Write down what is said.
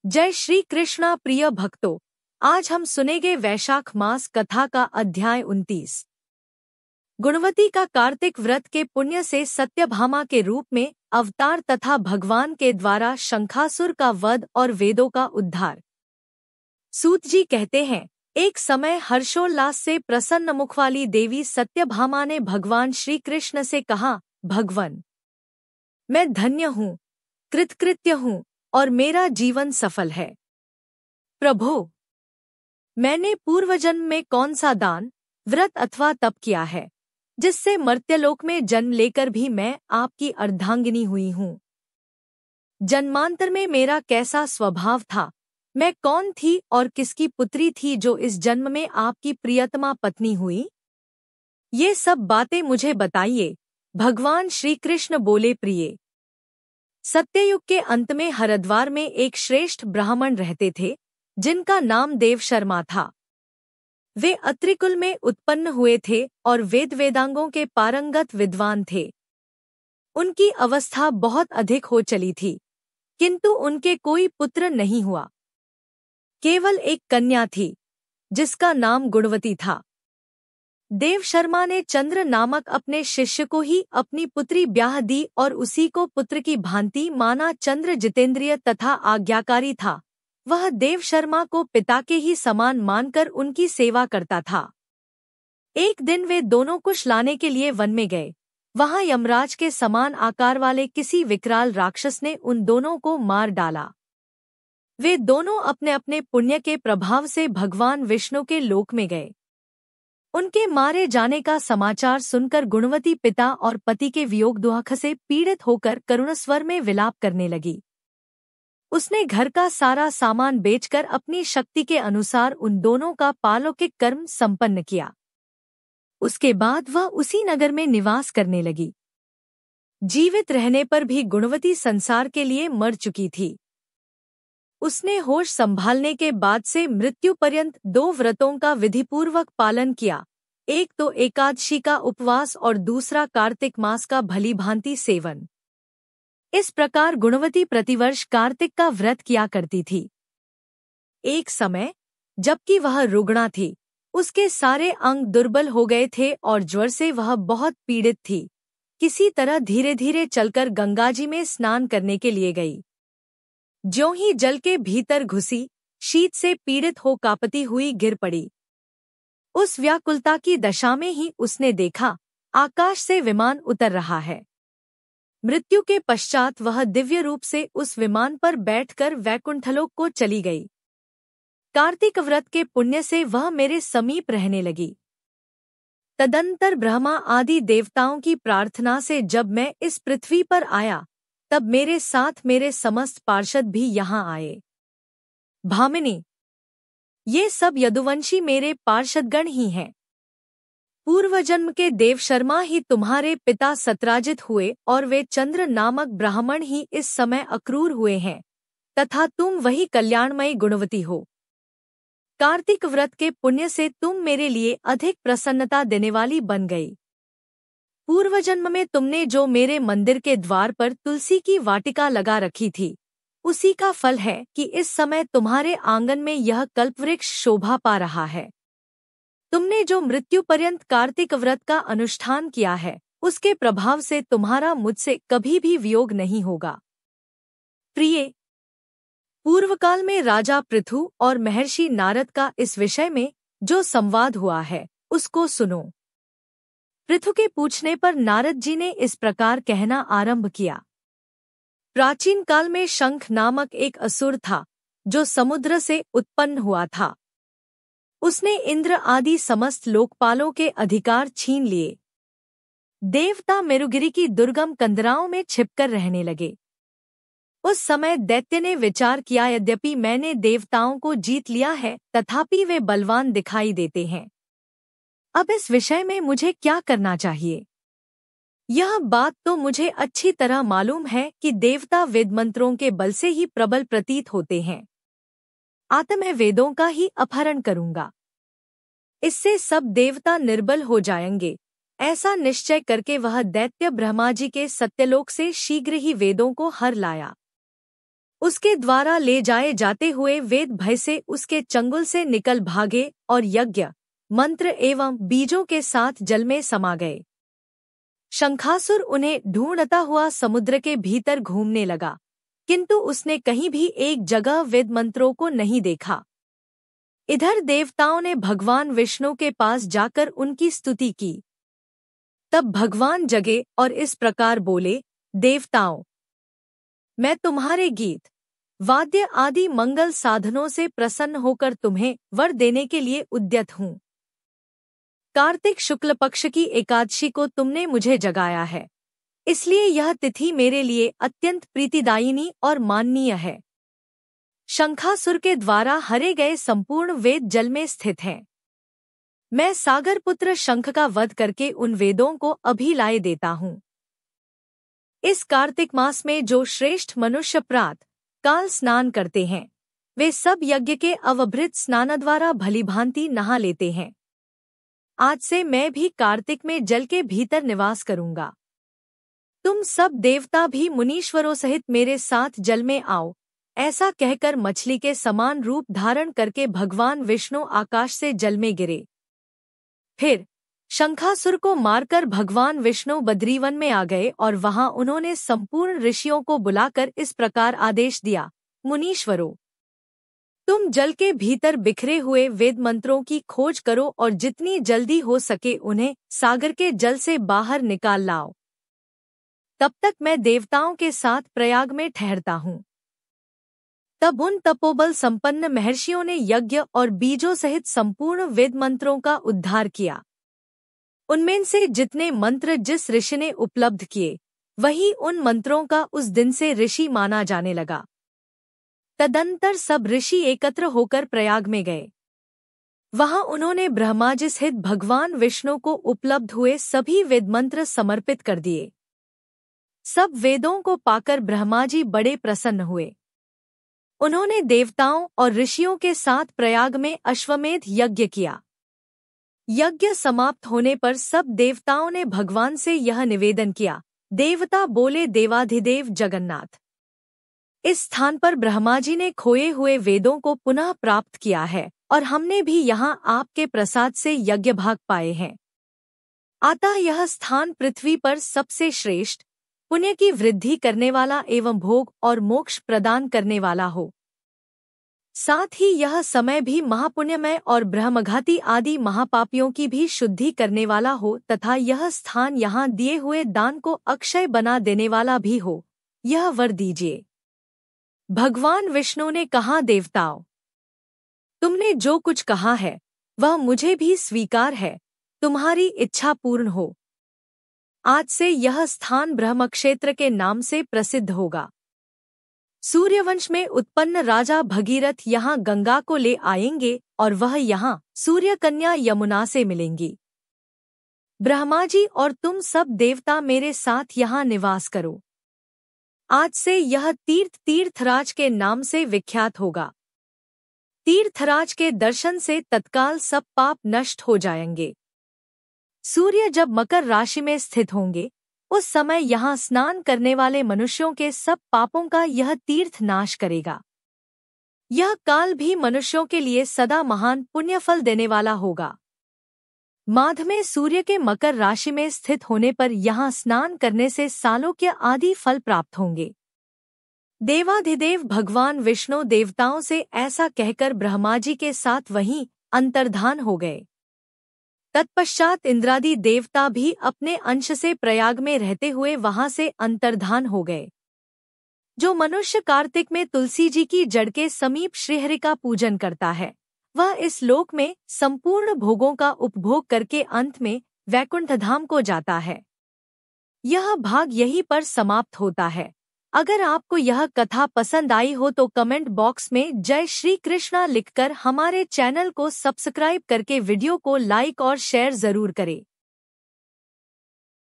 जय श्री कृष्णा प्रिय भक्तों, आज हम सुनेंगे वैशाख मास कथा का अध्याय 29। गुणवती का कार्तिक व्रत के पुण्य से सत्यभामा के रूप में अवतार तथा भगवान के द्वारा शंखासुर का वध और वेदों का उद्धार। सूत जी कहते हैं, एक समय हर्षोल्लास से प्रसन्न मुख वाली देवी सत्यभामा ने भगवान श्री कृष्ण से कहा, भगवन, मैं धन्य हूँ, कृतकृत्य हूँ और मेरा जीवन सफल है। प्रभो, मैंने पूर्वजन्म में कौन सा दान, व्रत अथवा तप किया है, जिससे मर्त्यलोक में जन्म लेकर भी मैं आपकी अर्धांगिनी हुई हूँ? जन्मांतर में मेरा कैसा स्वभाव था, मैं कौन थी और किसकी पुत्री थी जो इस जन्म में आपकी प्रियतमा पत्नी हुई? ये सब बातें मुझे बताइए। भगवान श्री कृष्ण बोले, प्रिय, सत्ययुग के अंत में हरिद्वार में एक श्रेष्ठ ब्राह्मण रहते थे, जिनका नाम देवशर्मा था। वे अत्रिकुल में उत्पन्न हुए थे और वेदांगों के पारंगत विद्वान थे। उनकी अवस्था बहुत अधिक हो चली थी, किंतु उनके कोई पुत्र नहीं हुआ। केवल एक कन्या थी, जिसका नाम गुणवती था। देवशर्मा ने चंद्र नामक अपने शिष्य को ही अपनी पुत्री ब्याह दी और उसी को पुत्र की भांति माना। चंद्र जितेंद्रिय तथा आज्ञाकारी था। वह देवशर्मा को पिता के ही समान मानकर उनकी सेवा करता था। एक दिन वे दोनों कुश लाने के लिए वन में गए। वहां यमराज के समान आकार वाले किसी विकराल राक्षस ने उन दोनों को मार डाला। वे दोनों अपने अपने पुण्य के प्रभाव से भगवान विष्णु के लोक में गए। उनके मारे जाने का समाचार सुनकर गुणवती पिता और पति के वियोग दुख से पीड़ित होकर करुण स्वर में विलाप करने लगी। उसने घर का सारा सामान बेचकर अपनी शक्ति के अनुसार उन दोनों का पालौकिक कर्म संपन्न किया। उसके बाद वह उसी नगर में निवास करने लगी। जीवित रहने पर भी गुणवती संसार के लिए मर चुकी थी। उसने होश संभालने के बाद से मृत्यु पर्यंत 2 व्रतों का विधिपूर्वक पालन किया, एक तो एकादशी का उपवास और दूसरा कार्तिक मास का भलीभांति सेवन। इस प्रकार गुणवती प्रतिवर्ष कार्तिक का व्रत किया करती थी। एक समय, जबकि वह रुग्णा थी, उसके सारे अंग दुर्बल हो गए थे और ज्वर से वह बहुत पीड़ित थी। किसी तरह धीरे धीरे चलकर गंगाजी में स्नान करने के लिए गई। ज्यों ही जल के भीतर घुसी, शीत से पीड़ित हो कांपती हुई गिर पड़ी। उस व्याकुलता की दशा में ही उसने देखा, आकाश से विमान उतर रहा है। मृत्यु के पश्चात वह दिव्य रूप से उस विमान पर बैठकर वैकुंठलोक को चली गई। कार्तिक व्रत के पुण्य से वह मेरे समीप रहने लगी। तदंतर ब्रह्मा आदि देवताओं की प्रार्थना से जब मैं इस पृथ्वी पर आया, तब मेरे साथ मेरे समस्त पार्षद भी यहाँ आए। भामिनी, ये सब यदुवंशी मेरे पार्षदगण ही हैं। पूर्वजन्म के देवशर्मा ही तुम्हारे पिता सत्राजित हुए और वे चंद्र नामक ब्राह्मण ही इस समय अक्रूर हुए हैं, तथा तुम वही कल्याणमयी गुणवती हो। कार्तिक व्रत के पुण्य से तुम मेरे लिए अधिक प्रसन्नता देने वाली बन गई। पूर्वजन्म में तुमने जो मेरे मंदिर के द्वार पर तुलसी की वाटिका लगा रखी थी, उसी का फल है कि इस समय तुम्हारे आंगन में यह कल्पवृक्ष शोभा पा रहा है। तुमने जो मृत्यु पर्यंत कार्तिक व्रत का अनुष्ठान किया है, उसके प्रभाव से तुम्हारा मुझसे कभी भी वियोग नहीं होगा। प्रिय, पूर्वकाल में राजा पृथु और महर्षि नारद का इस विषय में जो संवाद हुआ है, उसको सुनो। पृथु के पूछने पर नारद जी ने इस प्रकार कहना आरंभ किया। प्राचीन काल में शंख नामक एक असुर था, जो समुद्र से उत्पन्न हुआ था। उसने इंद्र आदि समस्त लोकपालों के अधिकार छीन लिए। देवता मेरुगिरी की दुर्गम कंदराओं में छिपकर रहने लगे। उस समय दैत्य ने विचार किया, यद्यपि मैंने देवताओं को जीत लिया है, तथापि वे बलवान दिखाई देते हैं। अब इस विषय में मुझे क्या करना चाहिए? यह बात तो मुझे अच्छी तरह मालूम है कि देवता वेद मंत्रों के बल से ही प्रबल प्रतीत होते हैं। मैं वेदों का ही अपहरण करूंगा, इससे सब देवता निर्बल हो जाएंगे। ऐसा निश्चय करके वह दैत्य ब्रह्मा जी के सत्यलोक से शीघ्र ही वेदों को हर लाया। उसके द्वारा ले जाए जाते हुए वेद भय से उसके चंगुल से निकल भागे और यज्ञ, मंत्र एवं बीजों के साथ जल में समा गए। शंखासुर उन्हें ढूंढता हुआ समुद्र के भीतर घूमने लगा, किंतु उसने कहीं भी एक जगह वेद मंत्रों को नहीं देखा। इधर देवताओं ने भगवान विष्णु के पास जाकर उनकी स्तुति की। तब भगवान जगे और इस प्रकार बोले, देवताओं, मैं तुम्हारे गीत, वाद्य आदि मंगल साधनों से प्रसन्न होकर तुम्हें वर देने के लिए उद्यत हूँ। कार्तिक शुक्ल पक्ष की एकादशी को तुमने मुझे जगाया है, इसलिए यह तिथि मेरे लिए अत्यंत प्रीतिदायिनी और माननीय है। शंखासुर के द्वारा हरे गए संपूर्ण वेद जल में स्थित हैं। मैं सागर पुत्र शंख का वध करके उन वेदों को अभी लाए देता हूँ। इस कार्तिक मास में जो श्रेष्ठ मनुष्य प्रात काल स्नान करते हैं, वे सब यज्ञ के अवभृत स्नान द्वारा भलीभांति नहा लेते हैं। आज से मैं भी कार्तिक में जल के भीतर निवास करूंगा। तुम सब देवता भी मुनीश्वरों सहित मेरे साथ जल में आओ। ऐसा कहकर मछली के समान रूप धारण करके भगवान विष्णु आकाश से जल में गिरे। फिर शंखासुर को मारकर भगवान विष्णु बद्रीवन में आ गए और वहां उन्होंने संपूर्ण ऋषियों को बुलाकर इस प्रकार आदेश दिया, मुनीश्वरों, तुम जल के भीतर बिखरे हुए वेद मंत्रों की खोज करो और जितनी जल्दी हो सके उन्हें सागर के जल से बाहर निकाल लाओ। तब तक मैं देवताओं के साथ प्रयाग में ठहरता हूँ। तब उन तपोबल संपन्न महर्षियों ने यज्ञ और बीजों सहित संपूर्ण वेद मंत्रों का उद्धार किया। उनमें से जितने मंत्र जिस ऋषि ने उपलब्ध किए, वही उन मंत्रों का उस दिन से ऋषि माना जाने लगा। तदंतर सब ऋषि एकत्र होकर प्रयाग में गए। वहां उन्होंने ब्रह्माजी सहित भगवान विष्णु को उपलब्ध हुए सभी वेद मंत्र समर्पित कर दिए। सब वेदों को पाकर ब्रह्माजी बड़े प्रसन्न हुए। उन्होंने देवताओं और ऋषियों के साथ प्रयाग में अश्वमेध यज्ञ किया। यज्ञ समाप्त होने पर सब देवताओं ने भगवान से यह निवेदन किया। देवता बोले, देवाधिदेव जगन्नाथ, इस स्थान पर ब्रह्माजी ने खोए हुए वेदों को पुनः प्राप्त किया है और हमने भी यहाँ आपके प्रसाद से यज्ञ भाग पाए हैं। अतः यह स्थान पृथ्वी पर सबसे श्रेष्ठ, पुण्य की वृद्धि करने वाला एवं भोग और मोक्ष प्रदान करने वाला हो। साथ ही यह समय भी महापुण्यमय और ब्रह्मघाती आदि महापापियों की भी शुद्धि करने वाला हो तथा यह स्थान यहाँ दिए हुए दान को अक्षय बना देने वाला भी हो। यह वर दीजिए। भगवान विष्णु ने कहा, देवताओं, तुमने जो कुछ कहा है वह मुझे भी स्वीकार है। तुम्हारी इच्छा पूर्ण हो। आज से यह स्थान ब्रह्मक्षेत्र के नाम से प्रसिद्ध होगा। सूर्यवंश में उत्पन्न राजा भगीरथ यहाँ गंगा को ले आएंगे और वह यहाँ सूर्य कन्या यमुना से मिलेंगी। ब्रह्माजी और तुम सब देवता मेरे साथ यहाँ निवास करो। आज से यह तीर्थ तीर्थराज के नाम से विख्यात होगा। तीर्थराज के दर्शन से तत्काल सब पाप नष्ट हो जाएंगे। सूर्य जब मकर राशि में स्थित होंगे, उस समय यहाँ स्नान करने वाले मनुष्यों के सब पापों का यह तीर्थ नाश करेगा। यह काल भी मनुष्यों के लिए सदा महान पुण्यफल देने वाला होगा। माघ में सूर्य के मकर राशि में स्थित होने पर यहाँ स्नान करने से सालोक्य आदि फल प्राप्त होंगे। देवाधिदेव भगवान विष्णु देवताओं से ऐसा कहकर ब्रह्माजी के साथ वहीं अंतर्धान हो गए। तत्पश्चात इंद्रादि देवता भी अपने अंश से प्रयाग में रहते हुए वहां से अंतर्धान हो गए। जो मनुष्य कार्तिक में तुलसी जी की जड़ के समीप श्रीहरि का पूजन करता है, वह इस लोक में संपूर्ण भोगों का उपभोग करके अंत में वैकुंठ धाम को जाता है। यह भाग यहीं पर समाप्त होता है। अगर आपको यह कथा पसंद आई हो तो कमेंट बॉक्स में जय श्री कृष्णा लिखकर हमारे चैनल को सब्सक्राइब करके वीडियो को लाइक और शेयर जरूर करें।